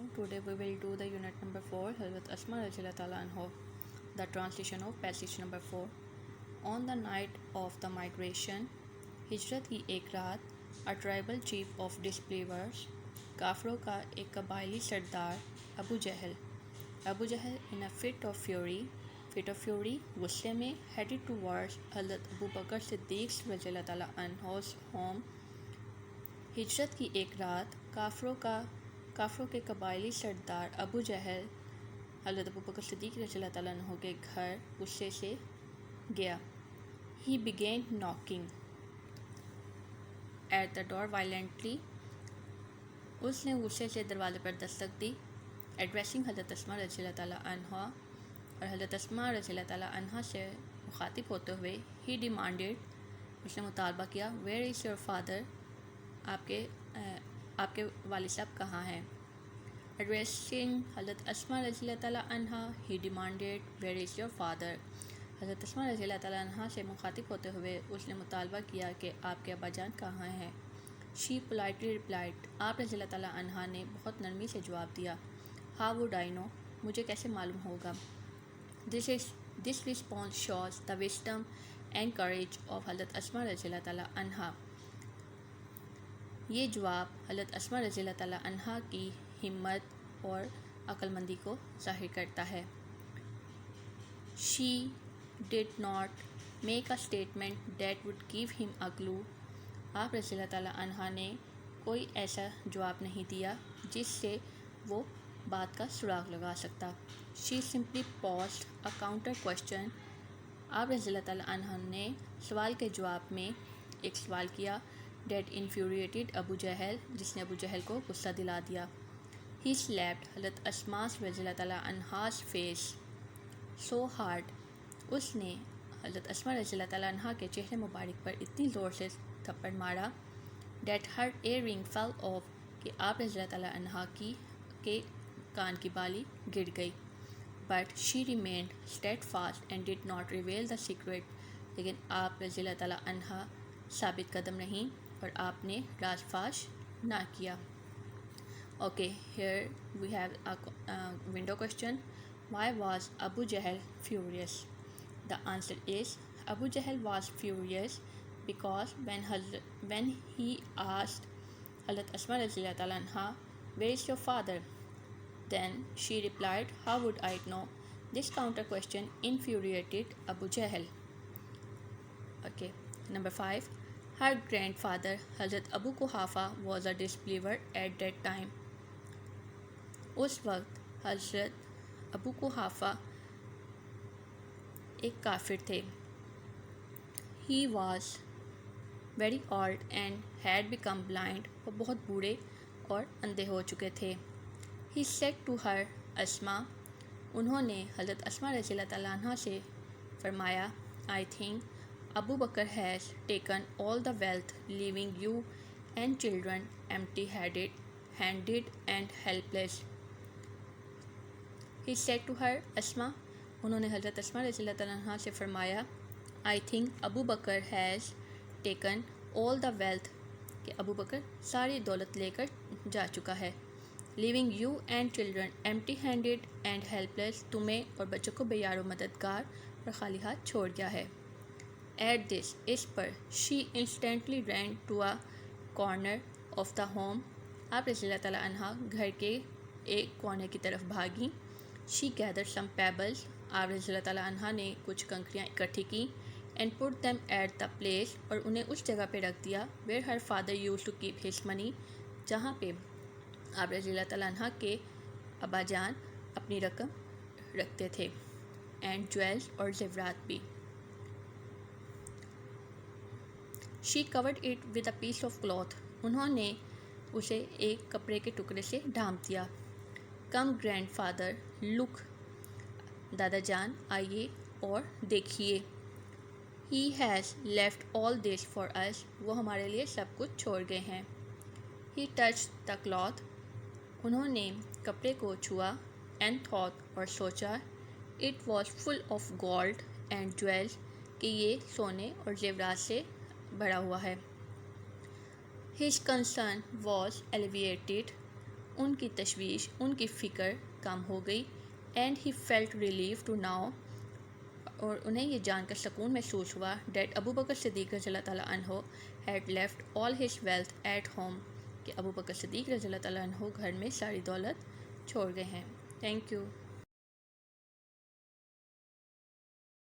Today we will do the unit number 4, Hazrat Asma Radhiyallahu Ta'ala Anha, the translation of passage number 4. On the night of the migration, हिजरत की एक रात, a tribal chief of disbelievers, काफरों का एक कबायली सरदार अबू जहल in a fit of fury, गुस्से में, headed towards हज़रत अबू बकर सिद्दीक़ रज़ियल्लाहु ताला अन्हु's home. हिजरत की एक रात, काफरों के कबायली सरदार अबू जहल हज़रत अबू बकर सिद्दीक़ रज़ियल्लाहु ताला अन्हु के घर गुस्से से गया. He began knocking at the door violently. उसने गुस्से से दरवाज़े पर दस्तक दी. Addressing हज़रत अस्मा रज़ियल्लाहु ताला अन्हा, और हज़रत अस्मा रज़ियल्लाहु ताला अन्हा से मुखातिब होते हुए, he demanded, उसने मुतालबा किया, where is your father, आपके वालिद साहब कहाँ हैं. Addressing हज़रत अस्मा रज़ियल्लाहु ताला अन्हा, he demanded, where is your father. हज़रत अस्मा रज़ियल्लाहु ताला अन्हा से मुखातिब होते हुए उसने मुतालबा किया कि आपके अब्बा जान कहाँ हैं. She politely replied, आप रज़ियल्लाहु ताला अन्हा ने बहुत नरमी से जवाब दिया, how would I know, मुझे कैसे मालूम होगा. This response shows the wisdom and courage of हज़रत अस्मा रज़ियल्लाहु ताला अन्हा. ये जवाब हज़रत अस्मा रज़ियल्लाहु ताला अन्हा की हिम्मत और अक्लमंदी को ज़ाहिर करता है. She did not make a statement that would give him a clue. आप रज़ियल्लाहु ताला अन्हा ने कोई ऐसा जवाब नहीं दिया जिससे वो बात का सुराग लगा सकता. She simply posed a counter question. आप रज़ियल्लाहु ताला अन्हा ने सवाल के जवाब में एक सवाल किया. That infuriated अबू जहल, जिसने अबू जहल को गुस्सा दिला दिया. He slapped हज़रत अस्मा रज़ियल्लाहु ताला अन्हा's face so hard. उसने हज़रत अस्मा रज़ियल्लाहु ताला अन्हा के चेहरे मुबारक पर इतनी ज़ोर से थप्पड़ मारा. That her earring fell off, कि आप रज़ियल्लाहु ताला अन्हा के कान की बाली गिर गई. But she remained steadfast and did not reveal the secret. लेकिन आप रज़ियल्लाहु ताला अन्हा साबित कदम नहीं और आपने राजफाश ना किया. Okay, here we have a window question. Why was Abu Jahl furious? The answer is, Abu Jahl was furious because when he asked Hazrat Asma Radhiyallahu Ta'ala Anha, where is your father? Then she replied, how would I know? This counter question infuriated Abu Jahl. Okay, number 5. Her grandfather Hazrat Abu Quhafa was a disbeliever at that time. उस वक्त हज़रत अबू कुहाफ़ा एक काफिर थे. He was very old and had become blind. वो बहुत बूढ़े और अंधे हो चुके थे. He said to her अस्मा, उन्होंने हज़रत अस्मा रज़ियल्लाहु ताला अन्हा से फरमाया, I think Abu Bakr has taken all the wealth, leaving you and children empty-handed and helpless. He said to her अस्मा, उन्होंने हज़रत अस्मा रज़ियल्लाहु ताला अन्हा से फरमाया, I think Abu Bakr has taken all the wealth, कि अबू बकर सारी दौलत लेकर जा चुका है. Leaving you and children empty-handed and helpless, तुम्हें और बच्चों को बेयारो मददगार और खाली हाथ छोड़ गया है. At this, इस पर, she instantly ran to a corner of the home. आप रज़ियल्लाहु ताला अन्हा घर के एक कोने की तरफ भागी. She gathered some pebbles. आप रज़ियल्लाहु ताला अन्हा ने कुछ कंकरियाँ इकट्ठी की. And put them at the place, और उन्हें उस जगह पे रख दिया where her father used to keep his money, जहाँ पे आप रज़ियल्लाहु ताला अन्हा के अब्बा जान अपनी रकम रखते थे. And jewels, और ज़ेवरात भी. She covered it with a piece of cloth. उन्होंने उसे एक कपड़े के टुकड़े से ढांप दिया. Come grandfather, look, दादा जान आइए और देखिए. He has left all this for us. वो हमारे लिए सब कुछ छोड़ गए हैं. He touched the cloth. उन्होंने कपड़े को छुआ. And thought, और सोचा, it was full of gold and jewels, कि ये सोने और जेवरात से भरा हुआ है. His concern was alleviated. ان کی تشویش، ان کی فکر کم ہو گئی. And he felt relief to now, اور انہیں یہ جان کر سکون محسوس ہوا دیٹ ابو بکر صدیق رضی اللہ تعالیٰ عنہ had left all his wealth at home, کہ ابو بکر صدیق رضی اللہ تعالیٰ عنہ گھر میں ساری دولت چھوڑ گئے ہیں. Thank you.